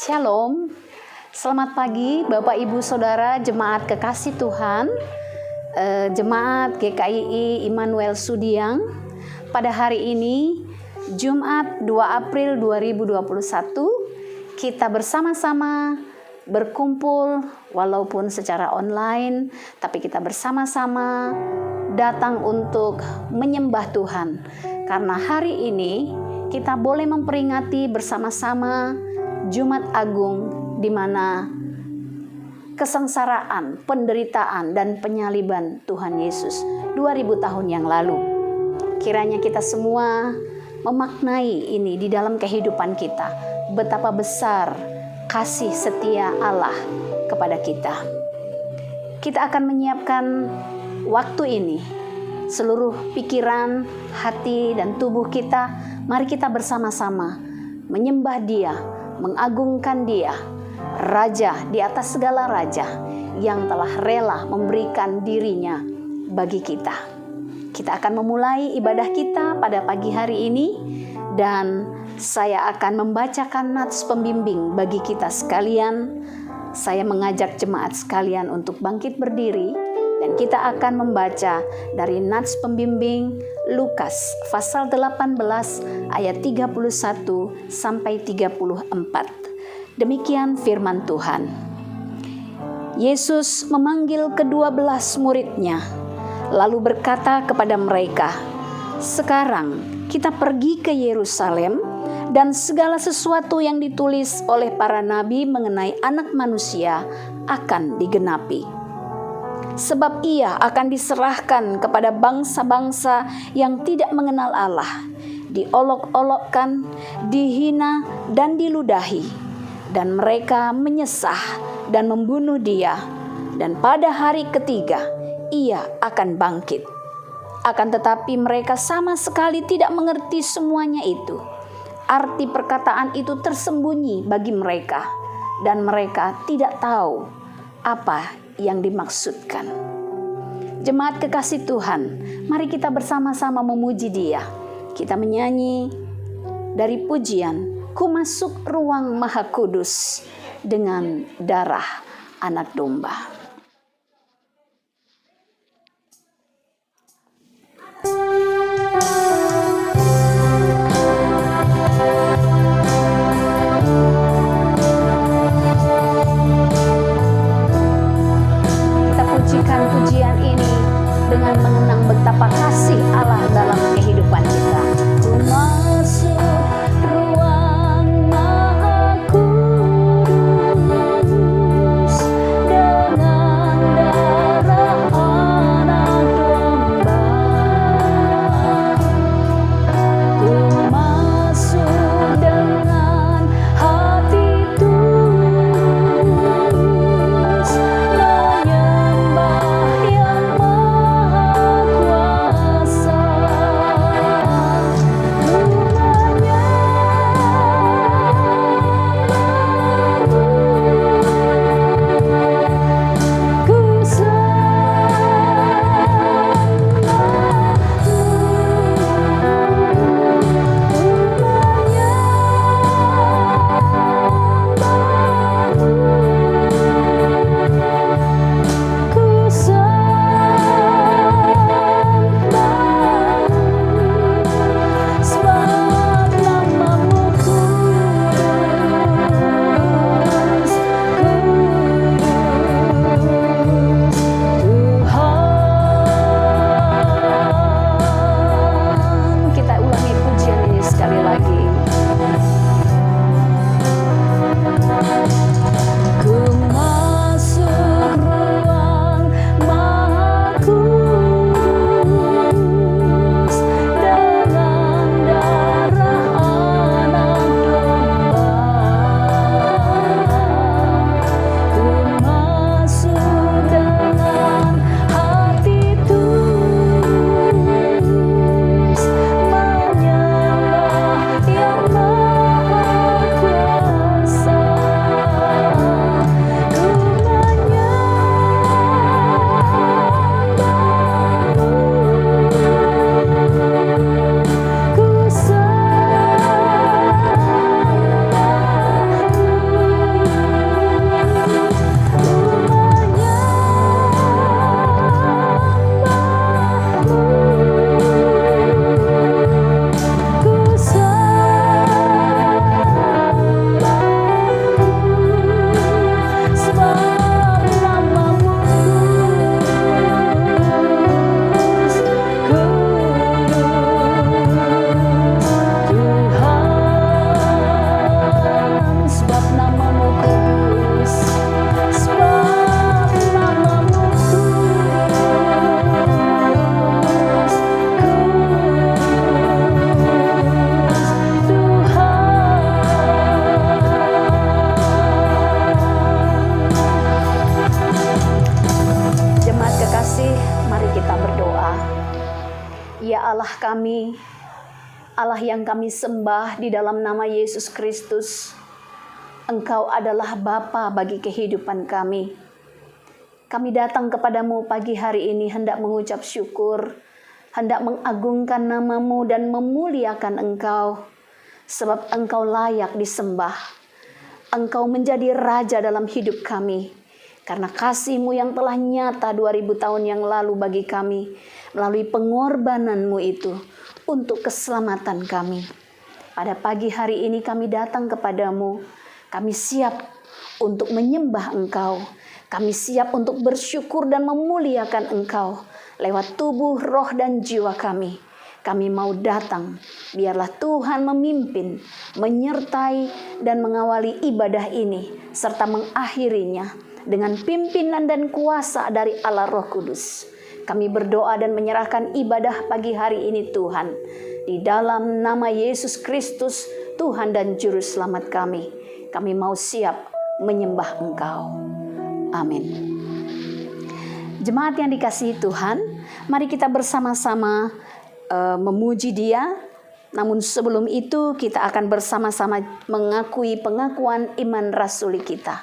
Shalom, selamat pagi Bapak Ibu Saudara Jemaat Kekasih Tuhan, Jemaat GKII Immanuel Sudiang. Pada hari ini, Jumat 2 April 2021, kita bersama-sama berkumpul walaupun secara online, tapi kita bersama-sama datang untuk menyembah Tuhan. Karena hari ini kita boleh memperingati bersama-sama Jumat Agung, di mana kesengsaraan, penderitaan, dan penyaliban Tuhan Yesus 2000 tahun yang lalu. Kiranya kita semua memaknai ini di dalam kehidupan kita, betapa besar kasih setia Allah kepada kita. Kita akan menyiapkan waktu ini, seluruh pikiran, hati, dan tubuh kita. Mari kita bersama-sama menyembah Dia, mengagungkan Dia, Raja di atas segala raja yang telah rela memberikan dirinya bagi kita. Kita akan memulai ibadah kita pada pagi hari ini, dan saya akan membacakan nats pembimbing bagi kita sekalian. Saya mengajak jemaat sekalian untuk bangkit berdiri, dan kita akan membaca dari nats pembimbing Lukas pasal 18 ayat 31 sampai 34. Demikian firman Tuhan. Yesus memanggil ke-12 murid-Nya, lalu berkata kepada mereka, "Sekarang kita pergi ke Yerusalem, dan segala sesuatu yang ditulis oleh para nabi mengenai Anak Manusia akan digenapi. Sebab Ia akan diserahkan kepada bangsa-bangsa yang tidak mengenal Allah, diolok-olokkan, dihina, dan diludahi, dan mereka menyesah dan membunuh Dia, dan pada hari ketiga Ia akan bangkit." Akan tetapi mereka sama sekali tidak mengerti semuanya itu. Arti perkataan itu tersembunyi bagi mereka, dan mereka tidak tahu apa yang dimaksudkan. Jemaat kekasih Tuhan, mari kita bersama-sama memuji Dia. Kita menyanyi dari pujian, "Ku masuk ruang Maha Kudus dengan darah anak domba." Pujian ini dengan mengenang betapa kasih Allah dalam kehidupan kita. Ku masuk ruang Maha Kudus dengan Allah kami, Allah yang kami sembah di dalam nama Yesus Kristus. Engkau adalah Bapa bagi kehidupan kami. Kami datang kepadamu pagi hari ini hendak mengucap syukur, hendak mengagungkan nama-Mu dan memuliakan Engkau, sebab Engkau layak disembah. Engkau menjadi Raja dalam hidup kami, karena kasih-Mu yang telah nyata 2000 tahun yang lalu bagi kami, melalui pengorbanan-Mu itu, untuk keselamatan kami. Pada pagi hari ini kami datang kepadamu, kami siap untuk menyembah Engkau, kami siap untuk bersyukur dan memuliakan Engkau, lewat tubuh, roh, dan jiwa kami. Kami mau datang, biarlah Tuhan memimpin, menyertai, dan mengawali ibadah ini, serta mengakhirinya dengan pimpinan dan kuasa dari Allah Roh Kudus. Kami berdoa dan menyerahkan ibadah pagi hari ini Tuhan, di dalam nama Yesus Kristus, Tuhan dan Juru Selamat kami. Kami mau siap menyembah Engkau. Amin. Jemaat yang dikasihi Tuhan, mari kita bersama-sama memuji Dia. Namun sebelum itu kita akan bersama-sama mengakui pengakuan iman rasuli kita.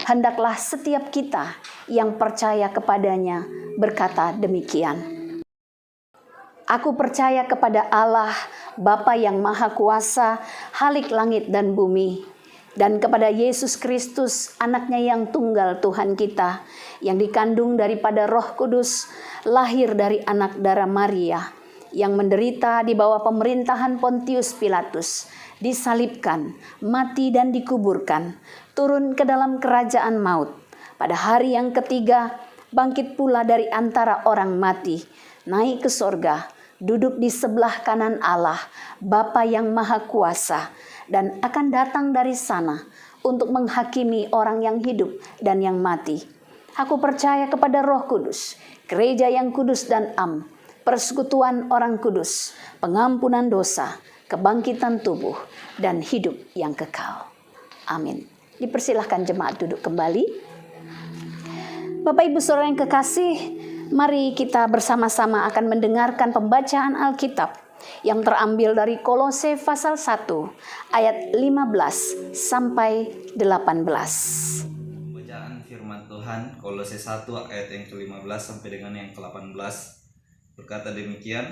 Hendaklah setiap kita yang percaya kepadanya berkata demikian. Aku percaya kepada Allah, Bapa yang Maha Kuasa, Khalik langit dan bumi, dan kepada Yesus Kristus, anaknya yang tunggal Tuhan kita, yang dikandung daripada Roh Kudus, lahir dari anak darah Maria, yang menderita di bawah pemerintahan Pontius Pilatus, disalibkan, mati dan dikuburkan, turun ke dalam kerajaan maut. Pada hari yang ketiga, bangkit pula dari antara orang mati, naik ke sorga, duduk di sebelah kanan Allah, Bapa yang Maha Kuasa, dan akan datang dari sana untuk menghakimi orang yang hidup dan yang mati. Aku percaya kepada Roh Kudus, gereja yang kudus dan am, persekutuan orang kudus, pengampunan dosa, kebangkitan tubuh, dan hidup yang kekal. Amin. Dipersilahkan jemaat duduk kembali. Bapak Ibu Saudara yang kekasih, mari kita bersama-sama akan mendengarkan pembacaan Alkitab yang terambil dari Kolose pasal 1 ayat 15 sampai 18. Bacaan firman Tuhan Kolose 1 ayat yang ke-15 sampai dengan yang ke-18 berkata demikian.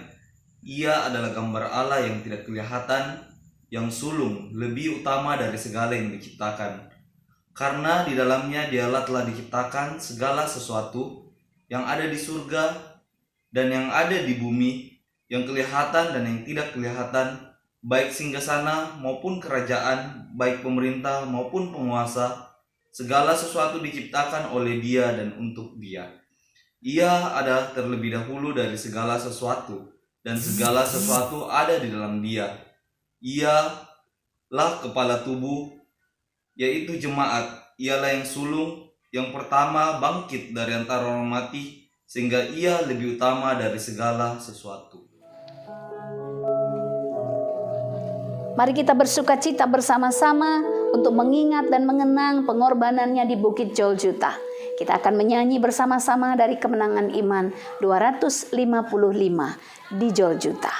Ia adalah gambar Allah yang tidak kelihatan, yang sulung, lebih utama dari segala yang diciptakan. Karena di dalamnya Dialah telah diciptakan segala sesuatu yang ada di surga dan yang ada di bumi, yang kelihatan dan yang tidak kelihatan, baik singgasana maupun kerajaan, baik pemerintah maupun penguasa. Segala sesuatu diciptakan oleh Dia dan untuk Dia. Ia ada terlebih dahulu dari segala sesuatu, dan segala sesuatu ada di dalam Dia. Ialah kepala tubuh, yaitu jemaat. Ialah yang sulung, yang pertama bangkit dari antara orang mati, sehingga Ia lebih utama dari segala sesuatu. Mari kita bersukacita bersama-sama untuk mengingat dan mengenang pengorbanannya di Bukit Golgota. Kita akan menyanyi bersama-sama dari Kemenangan Iman 255 di Golgota.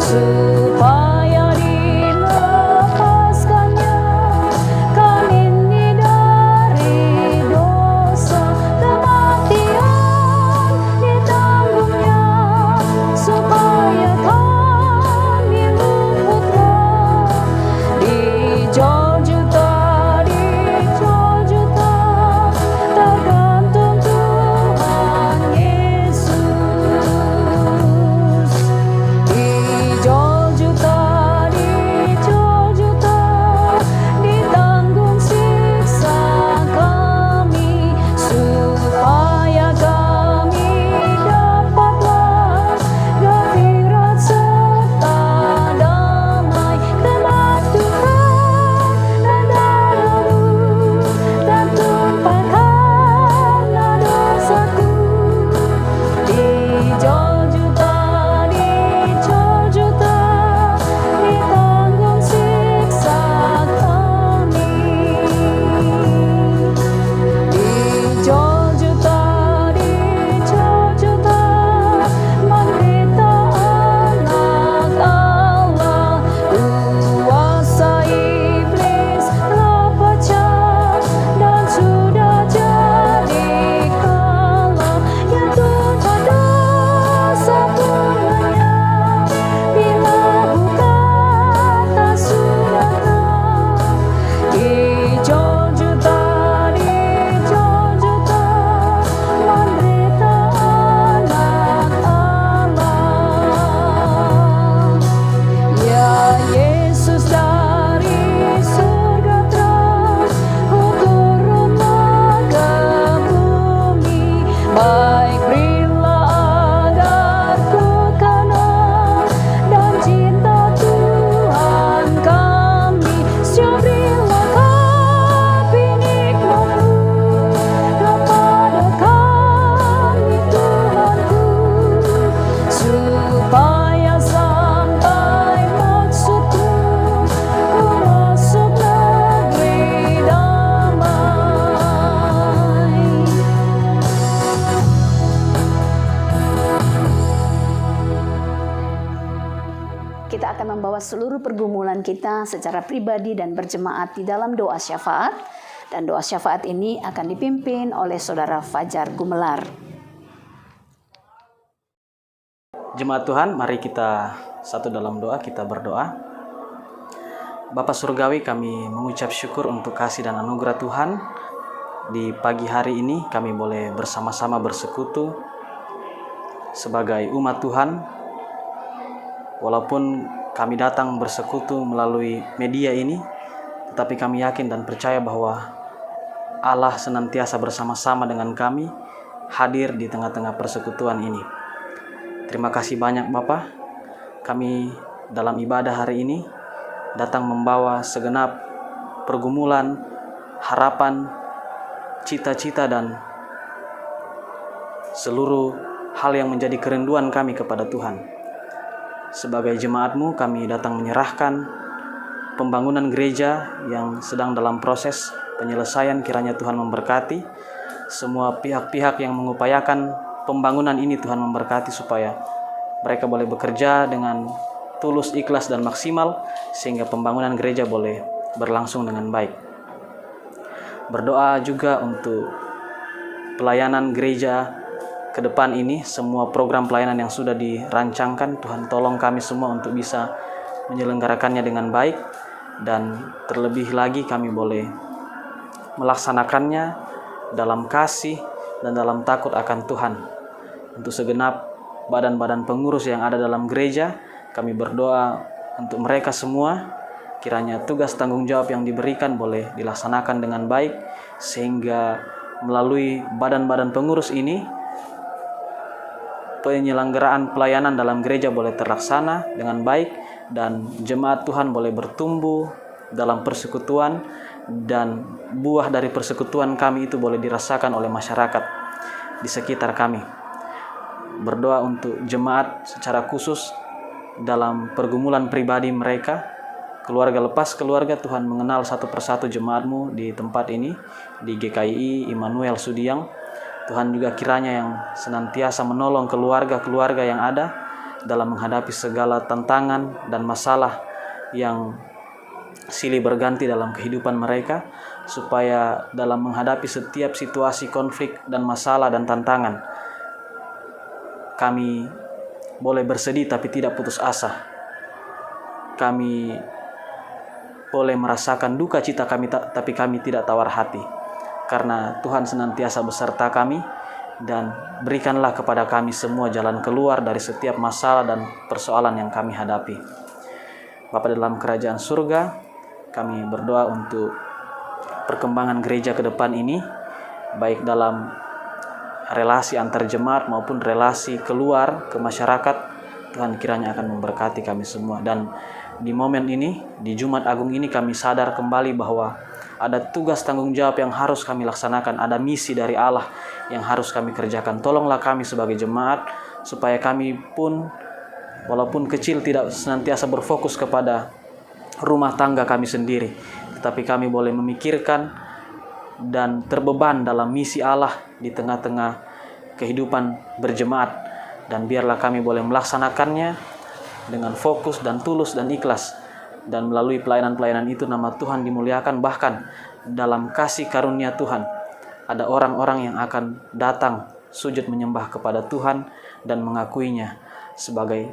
Supaya di membawa seluruh pergumulan kita secara pribadi dan berjemaat di dalam doa syafaat. Dan doa syafaat ini akan dipimpin oleh Saudara Fajar Gumelar. Jemaat Tuhan, mari kita satu dalam doa, kita berdoa. Bapa Surgawi, kami mengucap syukur untuk kasih dan anugerah Tuhan. Di pagi hari ini kami boleh bersama-sama bersekutu sebagai umat Tuhan. Walaupun kami datang bersekutu melalui media ini, tetapi kami yakin dan percaya bahwa Allah senantiasa bersama-sama dengan kami, hadir di tengah-tengah persekutuan ini. Terima kasih banyak Bapa. Kami dalam ibadah hari ini datang membawa segenap pergumulan, harapan, cita-cita dan seluruh hal yang menjadi kerinduan kami kepada Tuhan. Sebagai jemaat-Mu, kami datang menyerahkan pembangunan gereja yang sedang dalam proses penyelesaian. Kiranya Tuhan memberkati semua pihak-pihak yang mengupayakan pembangunan ini. Tuhan memberkati supaya mereka boleh bekerja dengan tulus, ikhlas, dan maksimal, sehingga pembangunan gereja boleh berlangsung dengan baik. Berdoa juga untuk pelayanan gereja ke depan ini, semua program pelayanan yang sudah dirancangkan. Tuhan tolong kami semua untuk bisa menyelenggarakannya dengan baik, dan terlebih lagi kami boleh melaksanakannya dalam kasih dan dalam takut akan Tuhan. Untuk segenap badan-badan pengurus yang ada dalam gereja, kami berdoa untuk mereka semua, kiranya tugas tanggung jawab yang diberikan boleh dilaksanakan dengan baik, sehingga melalui badan-badan pengurus ini, penyelenggaraan pelayanan dalam gereja boleh terlaksana dengan baik, dan jemaat Tuhan boleh bertumbuh dalam persekutuan, dan buah dari persekutuan kami itu boleh dirasakan oleh masyarakat di sekitar kami. Berdoa untuk jemaat secara khusus dalam pergumulan pribadi mereka, keluarga lepas keluarga. Tuhan mengenal satu persatu jemaat-Mu di tempat ini, di GKI Immanuel Sudiang. Tuhan juga kiranya yang senantiasa menolong keluarga-keluarga yang ada dalam menghadapi segala tantangan dan masalah yang silih berganti dalam kehidupan mereka, supaya dalam menghadapi setiap situasi konflik dan masalah dan tantangan, kami boleh bersedih tapi tidak putus asa. Kami boleh merasakan duka cita kami, tapi kami tidak tawar hati, karena Tuhan senantiasa beserta kami. Dan berikanlah kepada kami semua jalan keluar dari setiap masalah dan persoalan yang kami hadapi. Bapa dalam kerajaan surga, kami berdoa untuk perkembangan gereja ke depan ini, baik dalam relasi antar jemaat maupun relasi keluar ke masyarakat. Tuhan kiranya akan memberkati kami semua. Dan di momen ini, di Jumat Agung ini, kami sadar kembali bahwa ada tugas tanggung jawab yang harus kami laksanakan, ada misi dari Allah yang harus kami kerjakan. Tolonglah kami sebagai jemaat, supaya kami pun walaupun kecil tidak senantiasa berfokus kepada rumah tangga kami sendiri, tetapi kami boleh memikirkan dan terbeban dalam misi Allah di tengah-tengah kehidupan berjemaat. Dan biarlah kami boleh melaksanakannya dengan fokus dan tulus dan ikhlas. Dan melalui pelayanan-pelayanan itu nama Tuhan dimuliakan. Bahkan dalam kasih karunia Tuhan, ada orang-orang yang akan datang sujud menyembah kepada Tuhan dan mengakuinya sebagai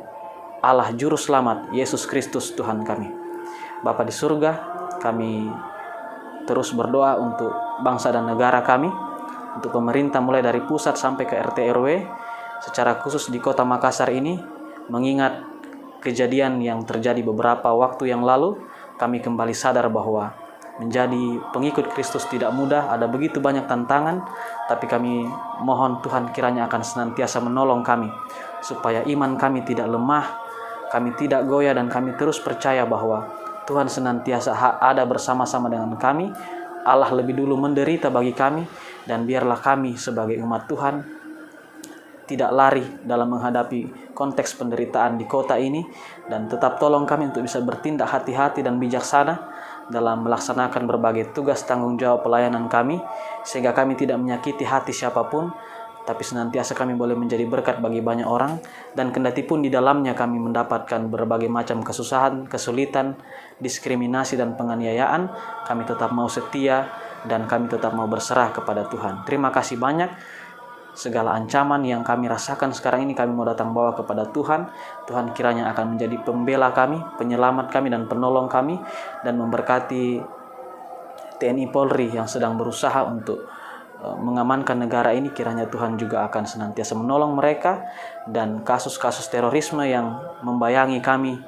Allah Juru Selamat, Yesus Kristus Tuhan kami. Bapa di surga, kami terus berdoa untuk bangsa dan negara kami, untuk pemerintah mulai dari pusat sampai ke RT RW, secara khusus di kota Makassar ini, mengingat kejadian yang terjadi beberapa waktu yang lalu. Kami kembali sadar bahwa menjadi pengikut Kristus tidak mudah, ada begitu banyak tantangan, tapi kami mohon Tuhan kiranya akan senantiasa menolong kami, supaya iman kami tidak lemah, kami tidak goyah, dan kami terus percaya bahwa Tuhan senantiasa ada bersama-sama dengan kami. Allah lebih dulu menderita bagi kami, dan biarlah kami sebagai umat Tuhan tidak lari dalam menghadapi konteks penderitaan di kota ini, dan tetap tolong kami untuk bisa bertindak hati-hati dan bijaksana dalam melaksanakan berbagai tugas tanggung jawab pelayanan kami, sehingga kami tidak menyakiti hati siapapun, tapi senantiasa kami boleh menjadi berkat bagi banyak orang, dan kendati pun di dalamnya kami mendapatkan berbagai macam kesusahan, kesulitan, diskriminasi dan penganiayaan, kami tetap mau setia dan kami tetap mau berserah kepada Tuhan. Terima kasih banyak. Segala ancaman yang kami rasakan sekarang ini kami mau datang bawa kepada Tuhan. Tuhan kiranya akan menjadi pembela kami, penyelamat kami dan penolong kami, dan memberkati TNI Polri yang sedang berusaha untuk mengamankan negara ini. Kiranya Tuhan juga akan senantiasa menolong mereka, dan kasus-kasus terorisme yang membayangi kami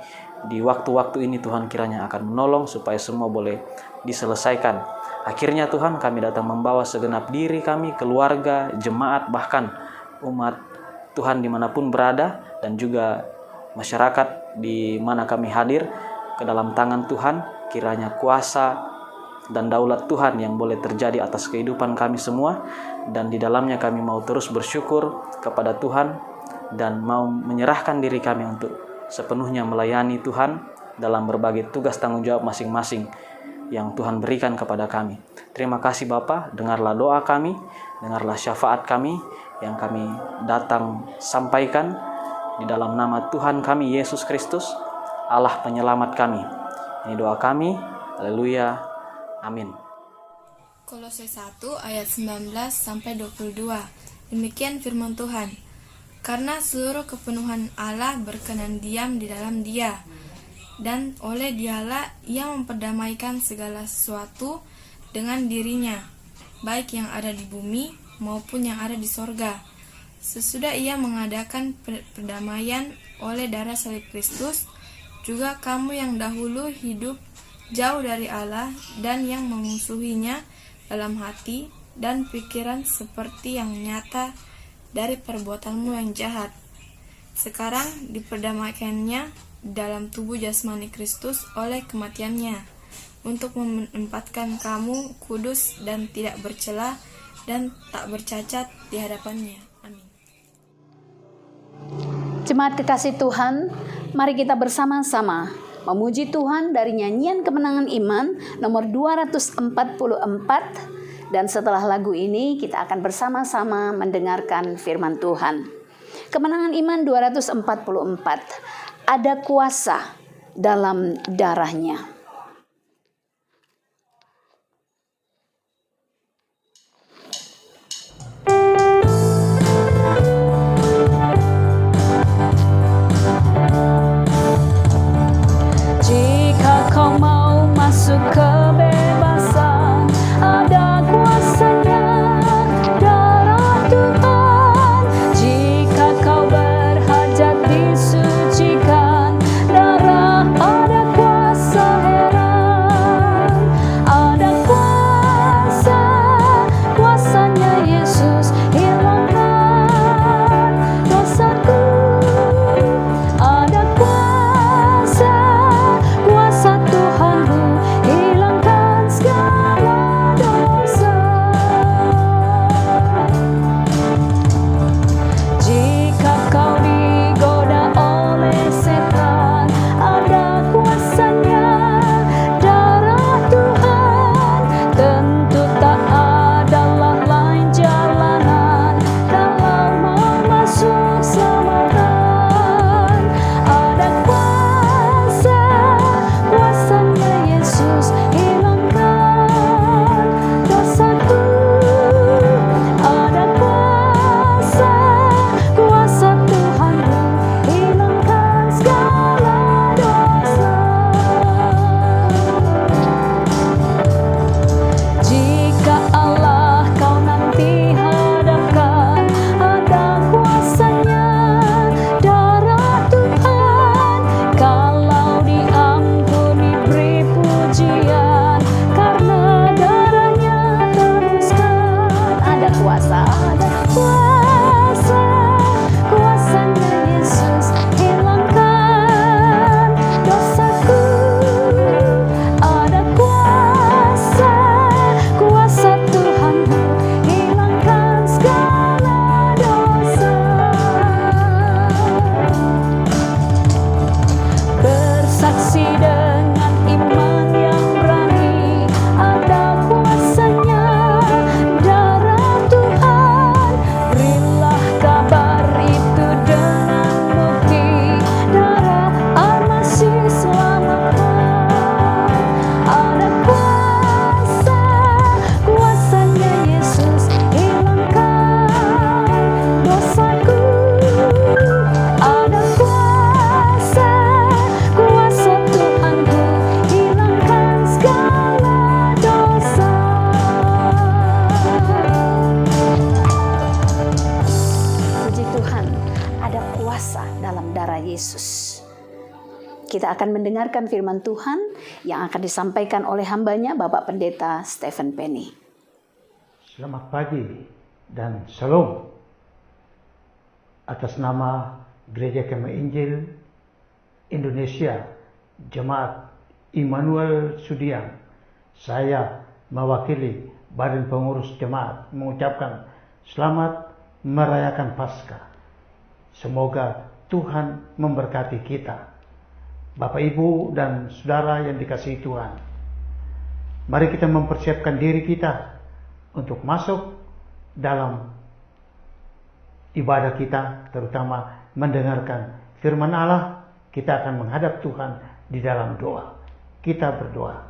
di waktu-waktu ini Tuhan kiranya akan menolong supaya semua boleh diselesaikan. Akhirnya Tuhan, kami datang membawa segenap diri kami, keluarga, jemaat, bahkan umat Tuhan dimanapun berada, dan juga masyarakat di mana kami hadir ke dalam tangan Tuhan. Kiranya kuasa dan daulat Tuhan yang boleh terjadi atas kehidupan kami semua, dan di dalamnya kami mau terus bersyukur kepada Tuhan dan mau menyerahkan diri kami untuk sepenuhnya melayani Tuhan dalam berbagai tugas tanggung jawab masing-masing yang Tuhan berikan kepada kami. Terima kasih Bapa, dengarlah doa kami, dengarlah syafaat kami yang kami datang sampaikan di dalam nama Tuhan kami Yesus Kristus, Allah penyelamat kami. Ini doa kami. Haleluya. Amin. Kolose 1 ayat 19 sampai 22. Demikian firman Tuhan. Karena seluruh kepenuhan Allah berkenan diam di dalam Dia, dan oleh Dialah Ia memperdamaikan segala sesuatu dengan dirinya, baik yang ada di bumi maupun yang ada di sorga. Sesudah Ia mengadakan perdamaian oleh darah salib Kristus, juga kamu yang dahulu hidup jauh dari Allah dan yang memusuhinya dalam hati dan pikiran seperti yang nyata dari perbuatanmu yang jahat, sekarang diperdamaikannya dalam tubuh jasmani Kristus oleh kematiannya, untuk menempatkan kamu kudus dan tidak bercela dan tak bercacat di hadapannya. Amin. Jemaat kekasih Tuhan, mari kita bersama-sama memuji Tuhan dari nyanyian kemenangan iman nomor 244, dan setelah lagu ini kita akan bersama-sama mendengarkan firman Tuhan. Kemenangan iman 244, ada kuasa dalam darahnya. Kebebasan, ada kuasanya darah Tuhan. Jika kau berhajat disucikan, darah ada kuasa kita akan mendengarkan firman Tuhan yang akan disampaikan oleh hambanya Bapak Pendeta Stephen Penny. Selamat pagi dan shalom. Atas nama Gereja Kemah Injil Indonesia, Jemaat Immanuel Sudiang, saya mewakili Badan Pengurus Jemaat mengucapkan selamat merayakan Paskah. Semoga Tuhan memberkati kita. Bapak, Ibu, dan Saudara yang dikasihi Tuhan, mari kita mempersiapkan diri kita untuk masuk dalam ibadah kita, terutama mendengarkan firman Allah. Kita akan menghadap Tuhan di dalam doa. Kita berdoa.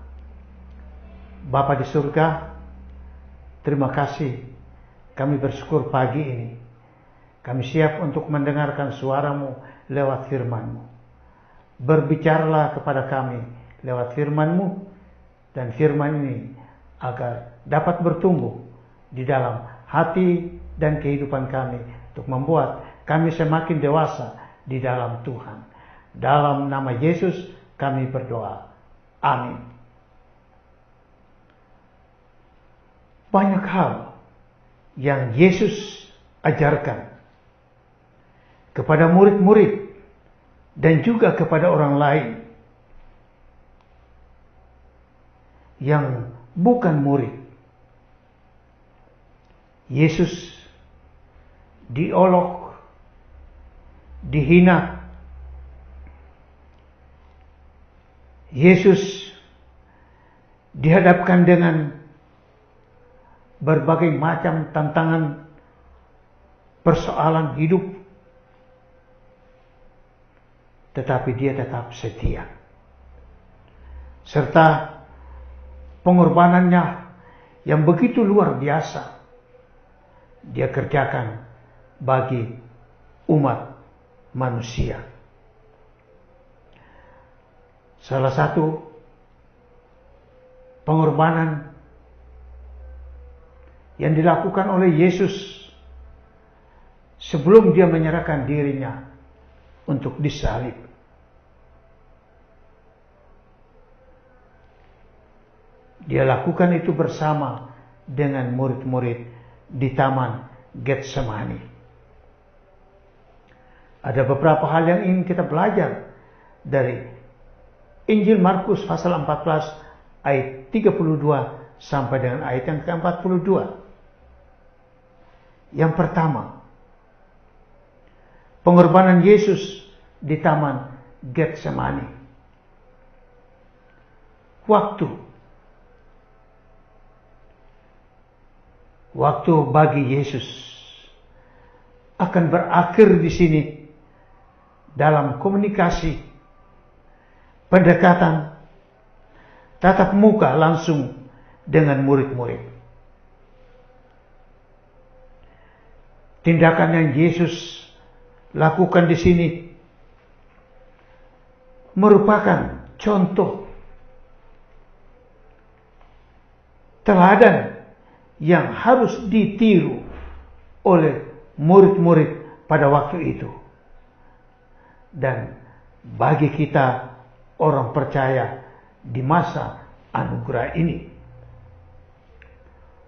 Bapa di surga, terima kasih. Kami bersyukur pagi ini. Kami siap untuk mendengarkan suara-Mu lewat firman-Mu. Berbicaralah kepada kami lewat firman-Mu, dan firman ini agar dapat bertumbuh di dalam hati dan kehidupan kami untuk membuat kami semakin dewasa di dalam Tuhan. Dalam nama Yesus kami berdoa. Amin. Banyak hal yang Yesus ajarkan kepada murid-murid dan juga kepada orang lain yang bukan murid. Yesus diolok, dihina. Yesus dihadapkan dengan berbagai macam tantangan, persoalan hidup, tetapi dia tetap setia. Serta pengorbanannya yang begitu luar biasa dia kerjakan bagi umat manusia. Salah satu pengorbanan yang dilakukan oleh Yesus sebelum dia menyerahkan dirinya untuk disalib. Dia lakukan itu bersama dengan murid-murid di Taman Getsemani. Ada beberapa hal yang ingin kita belajar dari Injil Markus pasal 14 ayat 32 sampai dengan ayat yang ke-42. Yang pertama, pengorbanan Yesus di Taman Getsemani. Waktu bagi Yesus akan berakhir di sini dalam komunikasi, pendekatan, tatap muka langsung dengan murid-murid. Tindakan yang Yesus lakukan di sini merupakan contoh teladan yang harus ditiru oleh murid-murid pada waktu itu. Dan bagi kita orang percaya di masa anugerah ini.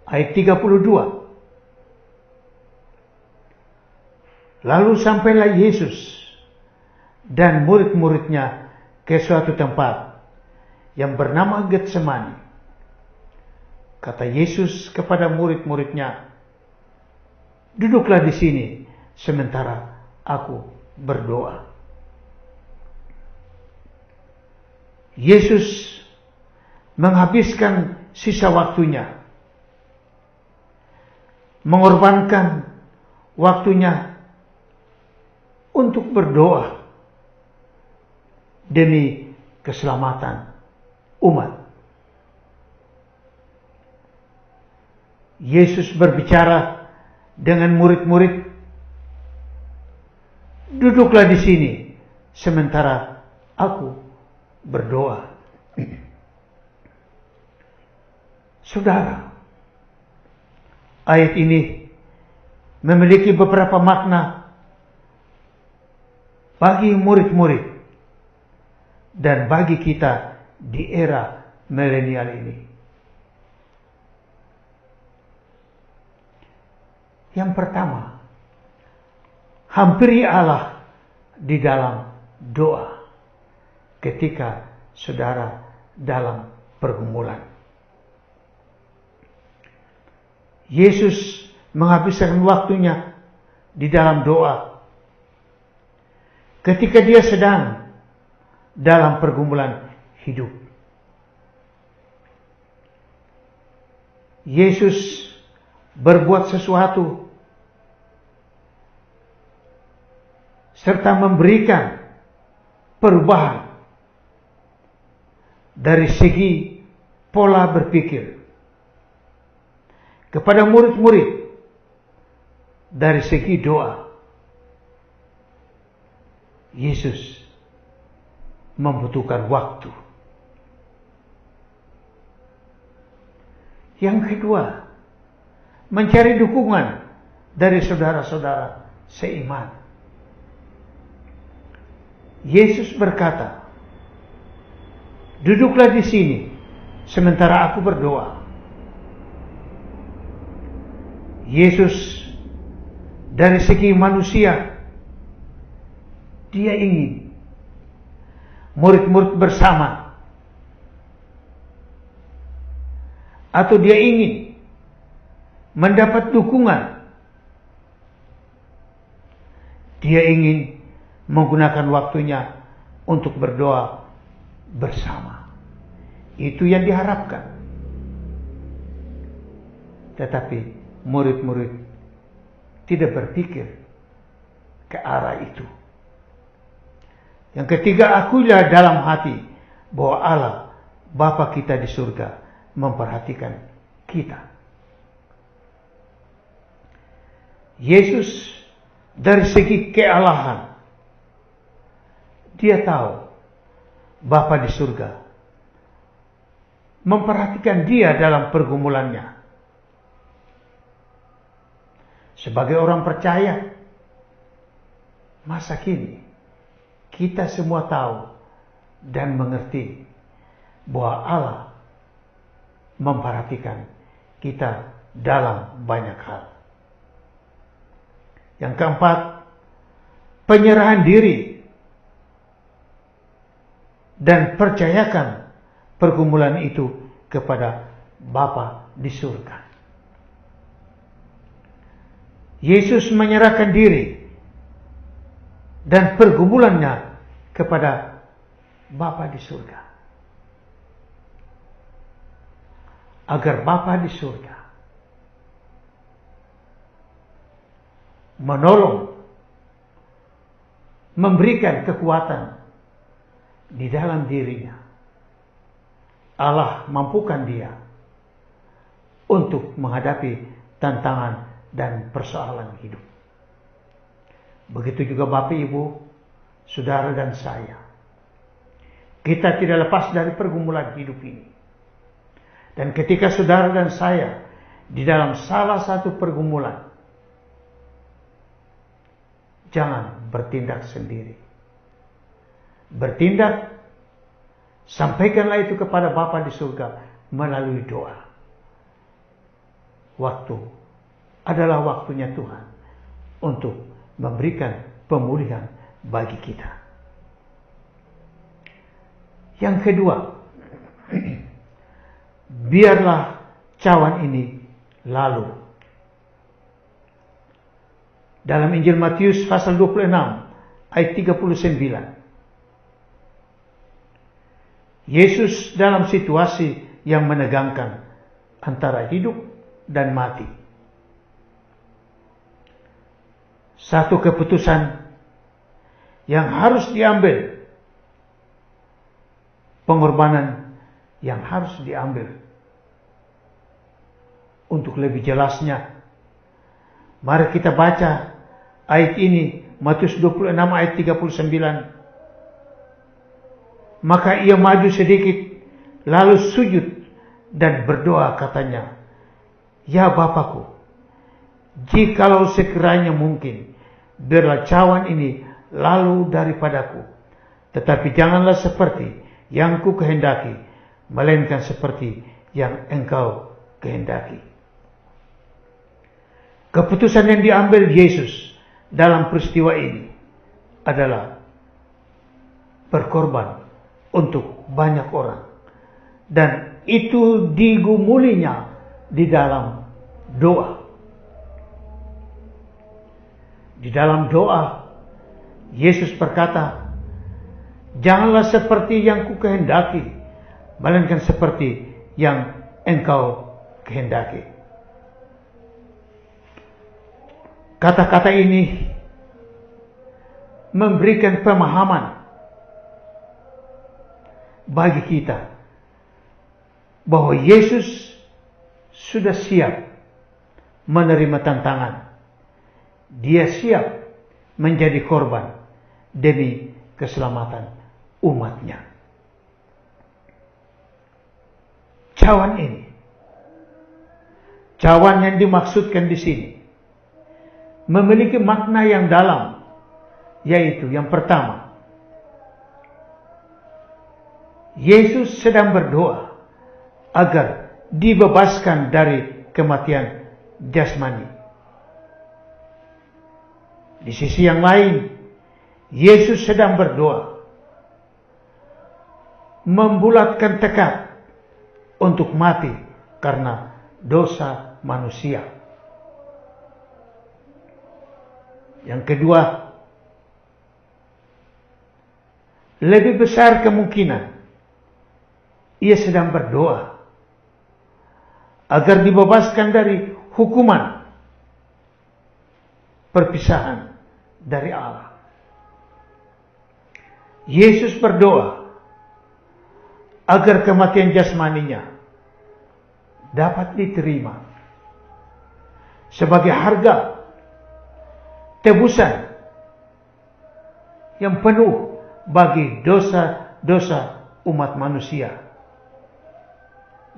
Ayat 32. Lalu sampailah Yesus dan murid-muridnya ke suatu tempat yang bernama Getsemani. Kata Yesus kepada murid-muridnya, "Duduklah di sini sementara aku berdoa." Yesus menghabiskan sisa waktunya, mengorbankan waktunya untuk berdoa demi keselamatan umat. Yesus berbicara dengan murid-murid, "Duduklah di sini sementara aku berdoa." Saudara, ayat ini memiliki beberapa makna bagi murid-murid dan bagi kita di era milenial ini. Yang pertama, hampiri Allah di dalam doa ketika saudara dalam pergumulan. Yesus menghabiskan waktunya di dalam doa ketika dia sedang dalam pergumulan hidup. Yesus berbuat sesuatu serta memberikan perubahan dari segi pola berpikir kepada murid-murid, dari segi doa. Yesus membutuhkan waktu. Yang kedua, mencari dukungan dari saudara-saudara seiman. Yesus berkata, "Duduklah di sini sementara aku berdoa." Yesus dari segi manusia, dia ingin murid-murid bersama, atau dia ingin mendapat dukungan. Dia ingin menggunakan waktunya untuk berdoa bersama. Itu yang diharapkan. Tetapi murid-murid tidak berpikir ke arah itu. Yang ketiga, akuilah dalam hati bahwa Allah, Bapa kita di surga, memperhatikan kita. Yesus dari segi kealahan, dia tahu Bapa di surga memperhatikan dia dalam pergumulannya. Sebagai orang percaya, masa kini kita semua tahu dan mengerti bahwa Allah memperhatikan kita dalam banyak hal. Yang keempat, penyerahan diri dan percayakan pergumulan itu kepada Bapa di surga. Yesus menyerahkan diri dan pergumulannya kepada Bapa di surga, agar Bapa di surga menolong, memberikan kekuatan di dalam dirinya. Allah mampukan dia untuk menghadapi tantangan dan persoalan hidup. Begitu juga Bapak, Ibu, Saudara dan saya. Kita tidak lepas dari pergumulan hidup ini. Dan ketika saudara dan saya di dalam salah satu pergumulan, jangan bertindak sendiri. Bertindak, sampaikanlah itu kepada Bapa di surga melalui doa. Waktu adalah waktunya Tuhan untuk memberikan pemulihan bagi kita. Yang kedua, biarlah cawan ini lalu. Dalam Injil Matius pasal 26 ayat 39. Yesus dalam situasi yang menegangkan antara hidup dan mati. Satu keputusan yang harus diambil, pengorbanan yang harus diambil. Untuk lebih jelasnya, mari kita baca ayat ini, Matius 26 ayat 39. Maka ia maju sedikit, lalu sujud dan berdoa, katanya, "Ya Bapakku, jikalau sekiranya mungkin, biarlah cawan ini lalu daripadaku. Tetapi janganlah seperti yang ku kehendaki, melainkan seperti yang engkau kehendaki. Keputusan yang diambil Yesus dalam peristiwa ini adalah berkorban untuk banyak orang. Dan itu digumulinya di dalam doa. Di dalam doa, Yesus berkata, janganlah seperti yang ku kehendaki, melainkan seperti yang engkau kehendaki. Kata-kata ini memberikan pemahaman bagi kita bahwa Yesus sudah siap menerima tantangan. Dia siap menjadi korban demi keselamatan umatnya. Cawan ini, cawan yang dimaksudkan di sini, memiliki makna yang dalam, yaitu yang pertama, Yesus sedang berdoa agar dibebaskan dari kematian jasmani. Di sisi yang lain, Yesus sedang berdoa membulatkan tekad untuk mati karena dosa manusia. Yang kedua, lebih besar kemungkinan ia sedang berdoa agar dibebaskan dari hukuman perpisahan dari Allah. Yesus berdoa agar kematian jasmaninya dapat diterima sebagai harga tebusan yang penuh bagi dosa-dosa umat manusia.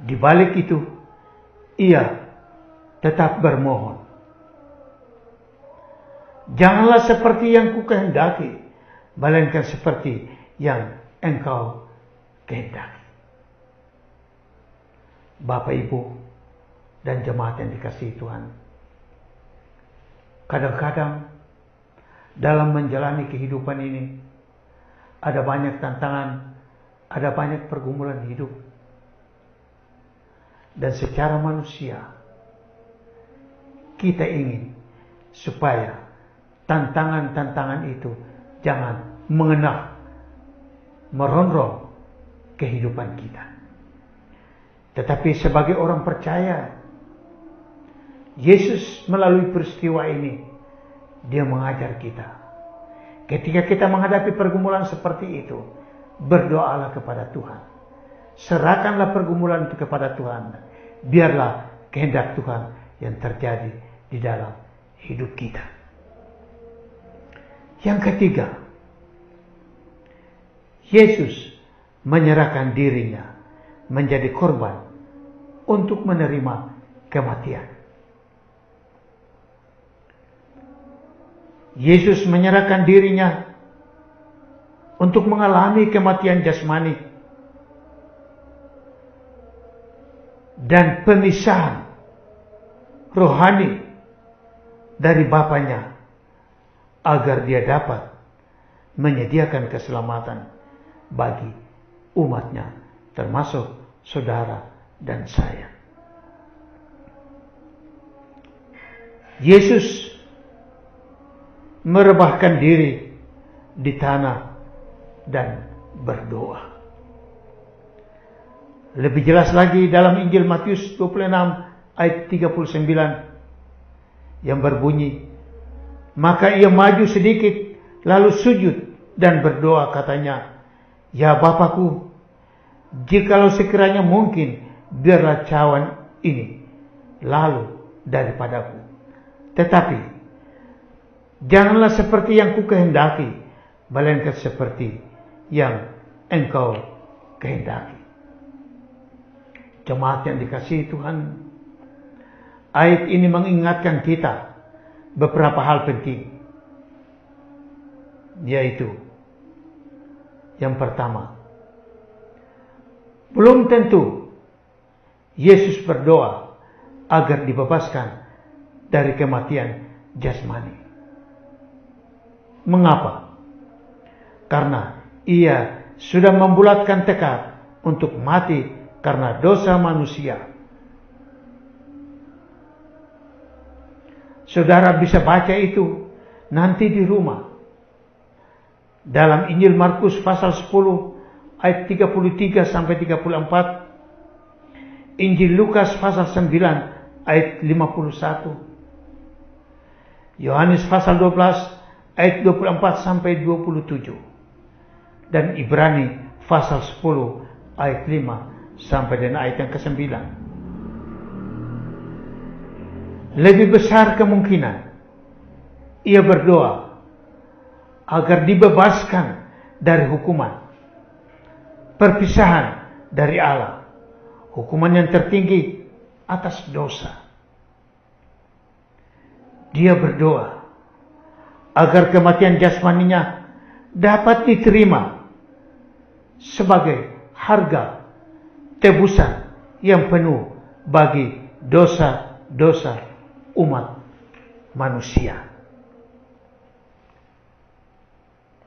Di balik itu, ia tetap bermohon, janganlah seperti yang ku kehendaki, melainkan seperti yang engkau kehendaki. Bapak, Ibu, dan jemaat yang dikasihi Tuhan, kadang-kadang dalam menjalani kehidupan ini ada banyak tantangan, ada banyak pergumulan hidup. Dan secara manusia, kita ingin supaya tantangan-tantangan itu jangan mengenal, merongrong kehidupan kita. Tetapi sebagai orang percaya, Yesus melalui peristiwa ini, dia mengajar kita. Ketika kita menghadapi pergumulan seperti itu, berdoalah kepada Tuhan. Serahkanlah pergumulan itu kepada Tuhan. Biarlah kehendak Tuhan yang terjadi di dalam hidup kita. Yang ketiga, Yesus menyerahkan dirinya menjadi korban untuk menerima kematian. Yesus menyerahkan dirinya untuk mengalami kematian jasmani dan pemisahan rohani dari Bapanya agar dia dapat menyediakan keselamatan bagi umatnya, termasuk saudara dan saya. Yesus merebahkan diri di tanah dan berdoa. Lebih jelas lagi dalam Injil Matius 26 ayat 39 yang berbunyi, maka ia maju sedikit lalu sujud dan berdoa, katanya, ya Bapakku, jikalau sekiranya mungkin, biarlah cawan ini lalu daripadaku. Tetapi janganlah seperti yang ku kehendaki, melainkan seperti yang engkau kehendaki. Jemaat yang dikasihi Tuhan, ayat ini mengingatkan kita beberapa hal penting, yaitu Yang pertama, belum tentu Yesus berdoa agar dibebaskan dari kematian jasmani. Mengapa? Karena ia sudah membulatkan tekad untuk mati karena dosa manusia. Saudara bisa baca itu nanti di rumah. Dalam Injil Markus pasal 10 ayat 33 sampai 34. Injil Lukas pasal 9 ayat 51. Yohanes pasal 12 ayat 24 sampai 27. Dan Ibrani pasal 10 ayat 5 sampai dengan ayat yang ke-9. Lebih besar kemungkinan ia berdoa agar dibebaskan dari hukuman perpisahan dari Allah, hukuman yang tertinggi atas dosa. Dia berdoa agar kematian jasmaninya dapat diterima sebagai harga tebusan yang penuh bagi dosa-dosa umat manusia.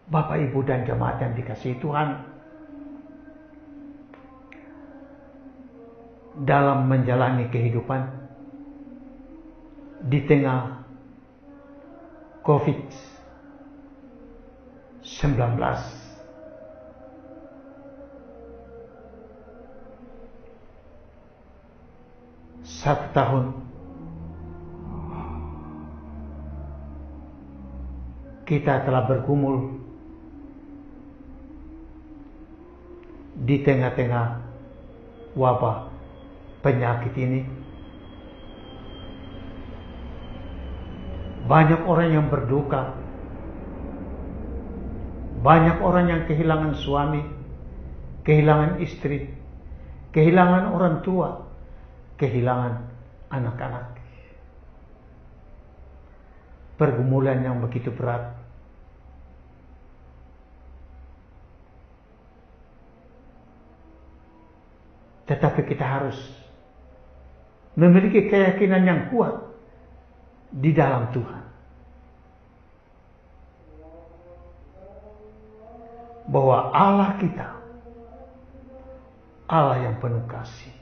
Bapak, Ibu, dan jemaat yang dikasihi Tuhan, dalam menjalani kehidupan di tengah COVID-19, satu tahun kita telah bergumul di tengah-tengah wabah penyakit ini. Banyak orang yang berduka, banyak orang yang kehilangan suami, kehilangan istri, kehilangan orang tua, kehilangan anak-anak. Pergumulan yang begitu berat. Tetapi kita harus memiliki keyakinan yang kuat di dalam Tuhan, bahwa Allah kita Allah yang penuh kasih.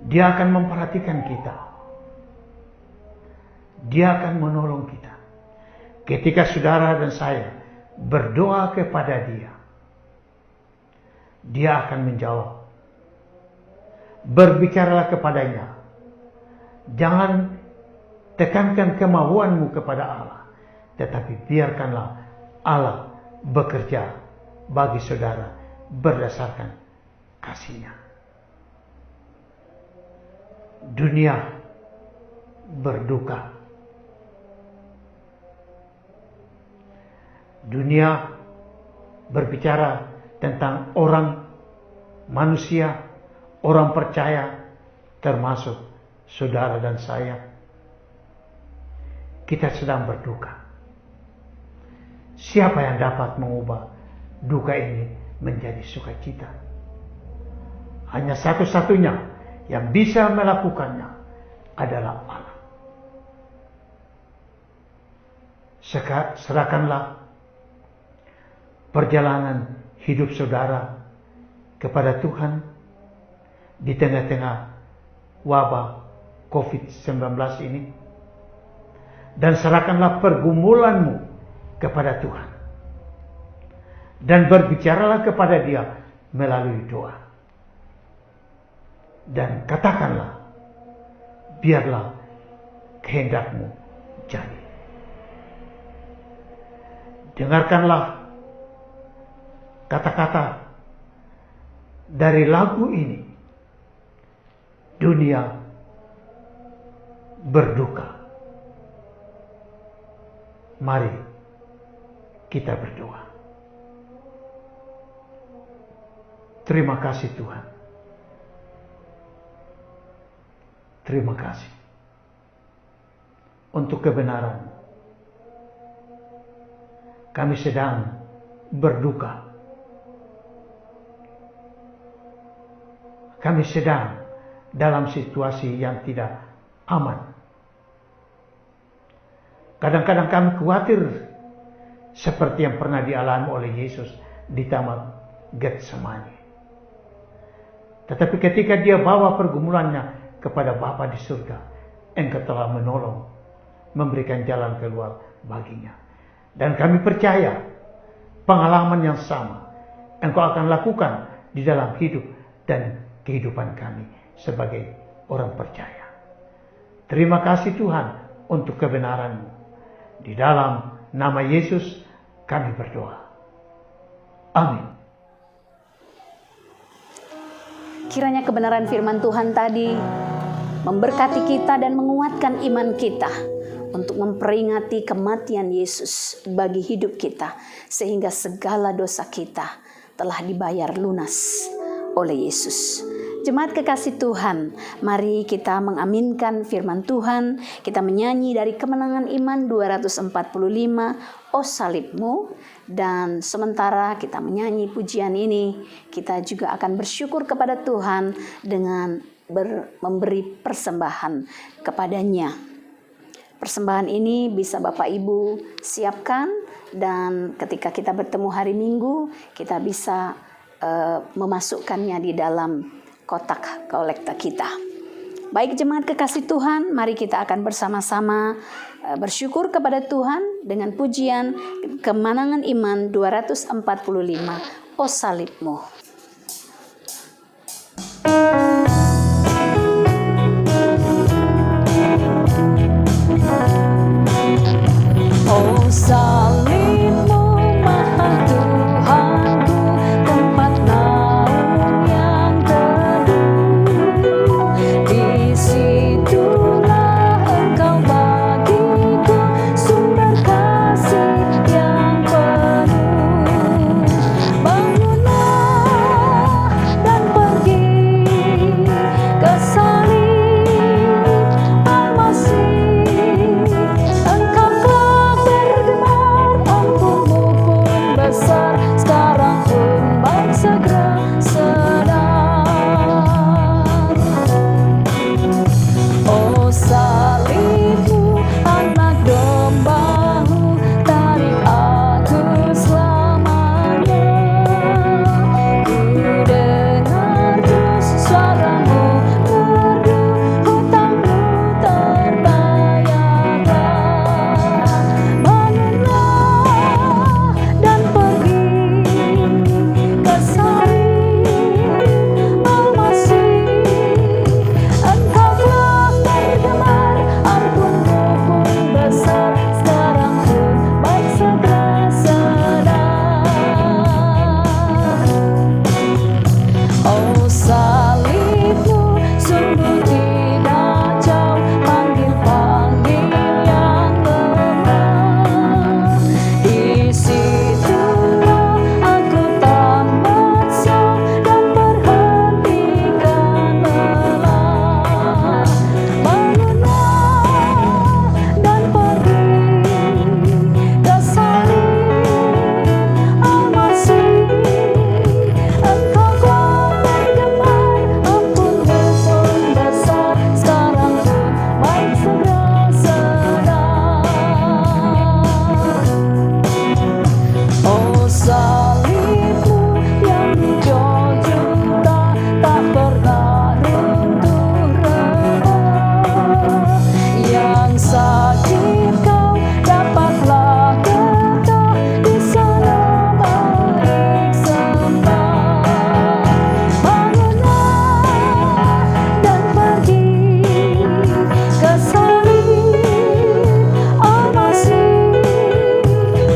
Dia akan memperhatikan kita. Dia akan menolong kita. Ketika saudara dan saya berdoa kepada Dia, Dia akan menjawab. Berbicaralah kepadanya. Jangan tekankan kemauanmu kepada Allah, tetapi biarkanlah Allah bekerja bagi saudara berdasarkan kasih-Nya. Dunia berduka. Dunia berbicara tentang orang, manusia, orang percaya, termasuk saudara dan saya. Kita sedang berduka. Siapa yang dapat mengubah duka ini menjadi sukacita? Hanya satu-satunya yang bisa melakukannya adalah Allah. Serahkanlah perjalanan hidup saudara kepada Tuhan di tengah-tengah wabah COVID-19 ini, dan serahkanlah pergumulanmu kepada Tuhan, dan berbicaralah kepada Dia melalui doa, dan katakanlah, biarlah kehendakmu jadi. Dengarkanlah kata-kata dari lagu ini. Dunia berduka. Mari kita berdoa. Terima kasih Tuhan. Terima kasih untuk kebenaran. kami sedang berduka. Kami sedang dalam situasi yang tidak aman. Kadang-kadang kami khawatir seperti yang pernah dialami oleh Yesus di Taman Getsemani. Tetapi ketika dia bawa pergumulannya kepada Bapa di surga, Engkau telah menolong, memberikan jalan keluar baginya. Dan kami percaya pengalaman yang sama Engkau akan lakukan di dalam hidup dan kehidupan kami sebagai orang percaya. Terima kasih Tuhan untuk kebenaran-Mu. Di dalam nama Yesus kami berdoa. Amin. Kiranya kebenaran firman Tuhan tadi memberkati kita dan menguatkan iman kita untuk memperingati kematian Yesus bagi hidup kita, sehingga segala dosa kita telah dibayar lunas oleh Yesus. Jemaat kekasih Tuhan, mari kita mengaminkan firman Tuhan. Kita menyanyi dari Kemenangan Iman 245, O Salibmu. Dan sementara kita menyanyi pujian ini, kita juga akan bersyukur kepada Tuhan dengan memberi persembahan kepadanya. Persembahan ini bisa Bapak Ibu siapkan, dan ketika kita bertemu hari Minggu, kita bisa memasukkannya di dalam kotak kolekta kita. Baik jemaat kekasih Tuhan, mari kita akan bersama-sama bersyukur kepada Tuhan dengan pujian Kemenangan Iman 245, O Salibmu. Oh salibmu Maha Tuhanku, tempat naung yang teduh. Disitulah Engkau bagiku, sumber kasih yang penuh. Bangunlah dan pergi ke salib Al-Masih. Engkau bergemar, ampun-Mu pun besar, sekarang pun baik segera sedang. Oh salibmu, anak domba-Mu, tarik aku selamanya. Ku dengar terus suara-Mu merdu, hutang-Mu terbayarkan. Bangunlah dan pergi ke salib Al-Masih. Engkau telah bergemar, ampun-Mu pun besar, sekarang pun baik segera sedang. Oh salibmu, sungguh tidak jauh, panggil-panggil yang lemah. Disitulah aku tamat sang dan berhentikan lelah. Bangunlah dan pergi ke salib Al-Masih. Engkau telah bergemar, ampun-Mu pun besar, sekarang pun baik segera sedang. Oh salibmu yang hijau jurang, tak pernah runtuh rebah. Yang sakit kau dapatlah kekal, di sana baik sembah. Bangunlah dan pergi ke salib Al-Masih.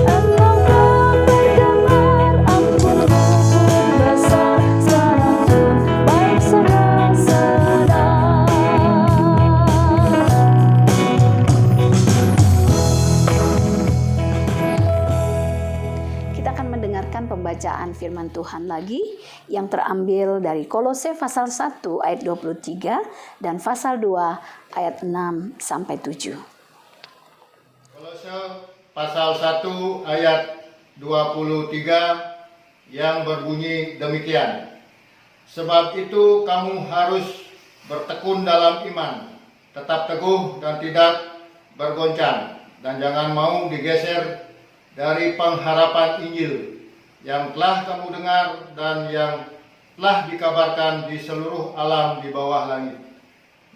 Engkau telah bergemar, ampun-Mu pun besar, sekarang pun baik segera sedang. Kita akan mendengarkan pembacaan firman Tuhan lagi yang terambil dari Kolose pasal 1 ayat 23 dan pasal 2 ayat 6 sampai 7. Kolose pasal 1 ayat 23 yang berbunyi demikian. Sebab itu kamu harus bertekun dalam iman, tetap teguh dan tidak bergoncang, dan jangan mau digeser dari pengharapan Injil yang telah kamu dengar dan yang telah dikabarkan di seluruh alam di bawah langit.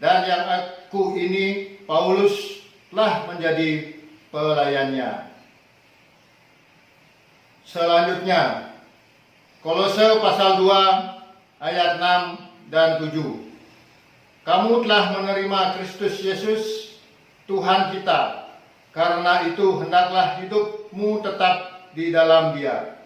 Dan yang aku ini, Paulus, telah menjadi pelayannya. Selanjutnya, Kolose pasal 2 ayat 6 dan 7. Kamu telah menerima Kristus Yesus, Tuhan kita. Karena itu hendaklah hidupmu tetap di dalam Dia.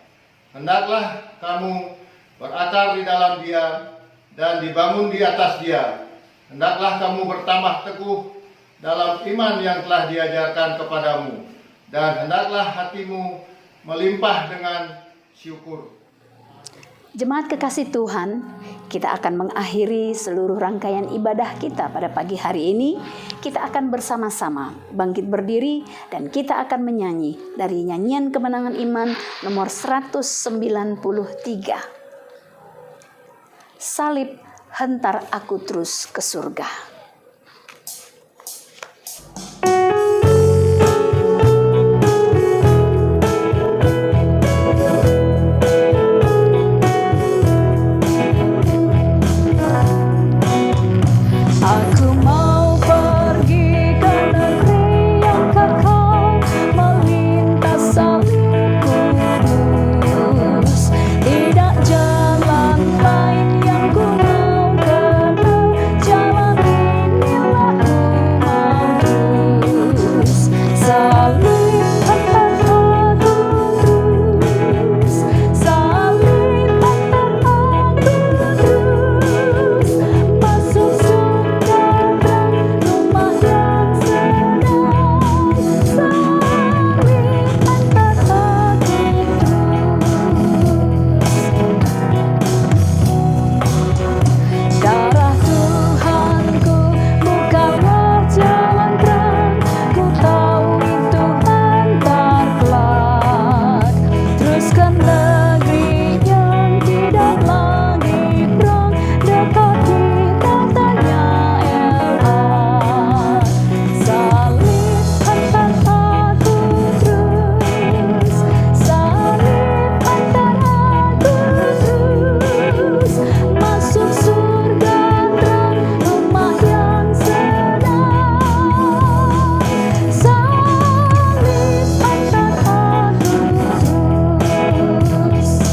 Hendaklah kamu berakar di dalam Dia dan dibangun di atas Dia. Hendaklah kamu bertambah teguh dalam iman yang telah diajarkan kepadamu. Dan hendaklah hatimu melimpah dengan syukur. Jemaat kekasih Tuhan, kita akan mengakhiri seluruh rangkaian ibadah kita pada pagi hari ini. Kita akan bersama-sama bangkit berdiri dan kita akan menyanyi dari nyanyian kemenangan iman nomor 193. Salib, hentar aku terus ke surga. Aku mau pergi ke negeri yang kekal, melintas salib kudus. Tidak jalan lain yang ku mau kenal, jalan inilah ku mau terus. Salib hentar aku terus, salib hentar aku terus, masuk surga rumah yang senang. Salib hentar aku terus. Darah Tuhanku bukanlah jalan terang, ku tahu itu hentar kelak. Terus ke negeri yang tidak lagi perang, dekati tatanya elok. Salib hentar aku terus, salib hentar aku terus, masuk surga terang rumah yang senang. Salib hentar aku terus.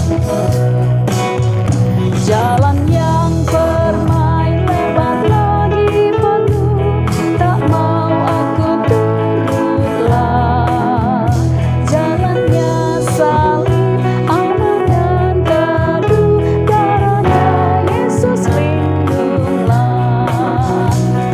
Jalan yang permai lebar lagi penuh, tak mau aku turutlah. Jalannya salib aman dan teduh, darahnya Yesus lindunglah.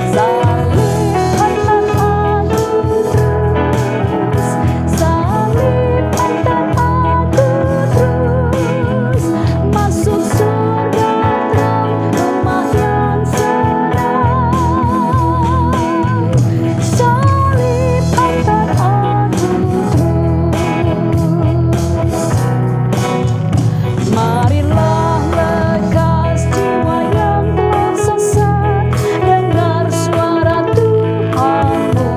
Salib hentar aku terus, salib hentar aku terus, masuk surga terang rumah yang senang. Salib hentar aku terus. Marilah lekas jiwa yang telah sesat, dengar suara Tuhanmu.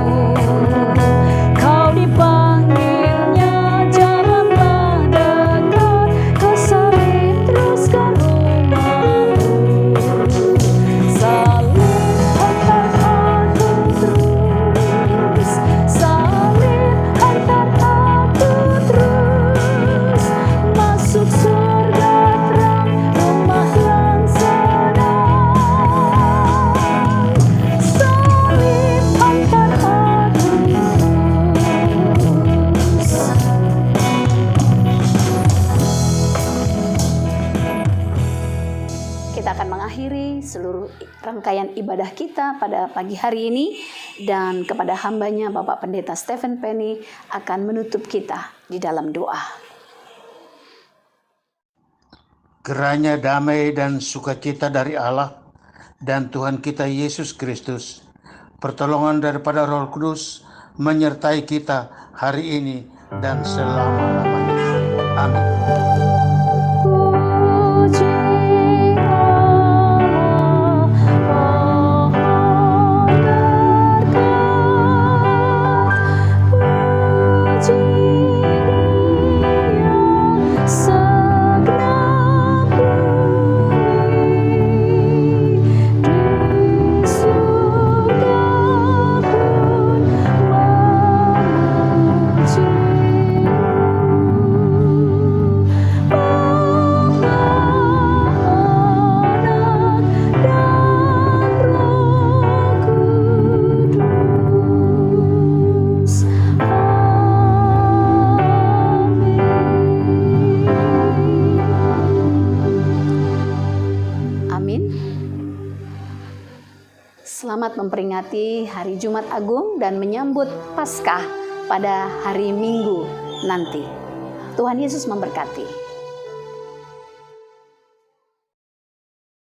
Kau dipanggilnya, janganlah dekat, ke salib terus ke rumahmu. Salib hentar aku terus, salib hentar aku terus, masuk surga terang rumah yang senang. Salib hentar aku terus. Kita akan mengakhiri seluruh rangkaian ibadah kita pada pagi hari ini, dan kepada hambanya Bapak Pendeta Stephen Penny akan menutup kita di dalam doa. Kiranya damai dan sukacita dari Allah dan Tuhan kita Yesus Kristus, pertolongan daripada Roh Kudus menyertai kita hari ini dan selama-lamanya. Tuhan. Puji Allah, mohon berkat. Puji Dia segenap bumi, di surga pun Amin. Selamat memperingati hari Jumat Agung dan menyambut Paskah pada hari Minggu nanti. Tuhan Yesus memberkati.